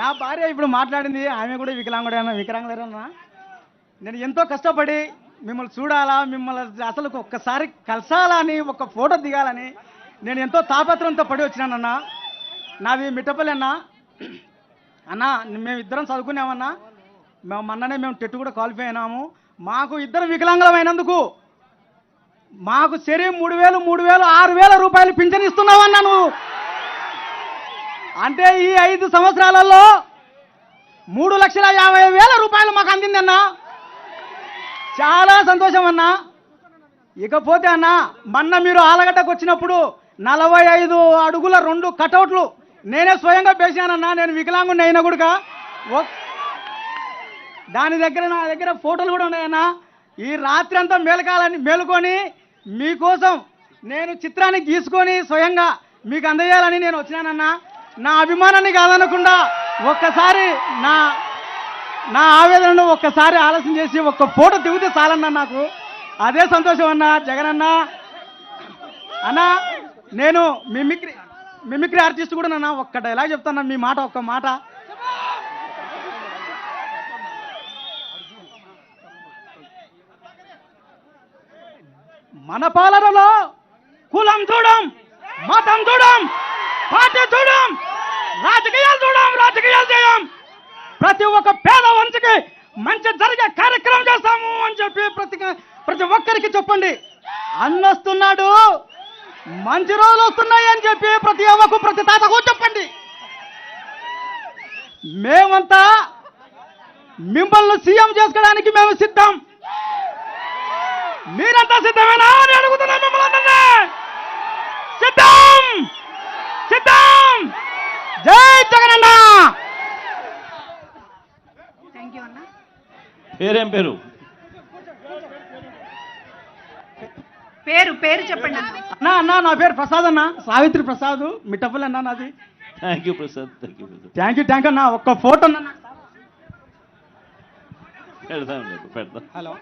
నా భార్య ఇప్పుడు మాట్లాడింది, ఆమె కూడా వికలాంగులేనా. నేను ఎంతో కష్టపడి మిమ్మల్ని చూడాలా, మిమ్మల్ని అసలు ఒక్కసారి కలసాలని, ఒక ఫోటో దిగాలని నేను ఎంతో తాపత్రంతో పడి వచ్చినానన్నా. నాది మిట్టపల్లి అన్నా. అన్నా మేము ఇద్దరం చదువుకున్నామన్నా. మొన్ననే మేము టెట్ కూడా క్వాలిఫై అయినాము. మాకు ఇద్దరు వికలాంగులమైనందుకు మాకు సరి 3,000, 6,000 రూపాయలు పింఛన్ ఇస్తున్నావన్నా నువ్వు. అంటే ఈ 5 సంవత్సరాలలో 3,50,000 రూపాయలు మాకు అందిందన్నా. చాలా సంతోషం అన్నా. ఇకపోతే అన్నా, మొన్న మీరు ఆలగడ్డకు వచ్చినప్పుడు 45 అడుగుల 2 కటౌట్లు నేనే స్వయంగా పేశానన్నా. నేను వికలాంగుని అయినా కూడా దాని దగ్గర నా దగ్గర ఫోటోలు కూడా ఉన్నాయన్నా. ఈ రాత్రి అంతా మేలుకొని మీకోసం నేను చిత్రాన్ని గీసుకొని స్వయంగా మీకు అందజేయాలని నేను వచ్చినానన్నా. నా అభిమానాన్ని కాదనకుండా ఒక్కసారి నా ఆవేదనను ఒక్కసారి ఆలోచన చేసి ఒక్క ఫోటో దిగితే చాలన్నా నాకు. అదే సంతోషం అన్నా. జగన్ అన్నా, నేను మిమిక్రీ ఆర్టిస్ట్ కూడా నన్నా. ఒక్క డైలాగ్ చెప్తాను, మీ మాట ఒక్క మాట. మన పాలనలో కులం చూడం, మతం చూడం, పార్టీ చూడం, రాజకీయాలు చేయం. ప్రతి ఒక్క పేద వంశకి మంచి జరిగే కార్యక్రమం చేస్తాము అని చెప్పి ప్రతి ఒక్కరికి చెప్పండి. అన్నొస్తున్నాడు, మంచి రోజులు వస్తున్నాయి అని చెప్పి ప్రతి అవ్వకు, ప్రతి తాతకు చెప్పండి. మేమంతా మిమ్మల్ని సీఎం చేసుకోవడానికి మేము సిద్ధం. మీరంతా సిద్ధమేనా అని అడుగుతున్నా మిమ్మల్ని. సిద్ధం. జై జగనన్న. పేరేం పేరు? పేరు చెప్పండి అన్నా. నా పేరు ప్రసాద్ అన్న, సావిత్రి ప్రసాద్, మిట్టపల్లి అన్నా నాది. Thank you Prasad. Thank you అన్నా. ఒక్క ఫోటో అన్నా. పెడతాం. హలో.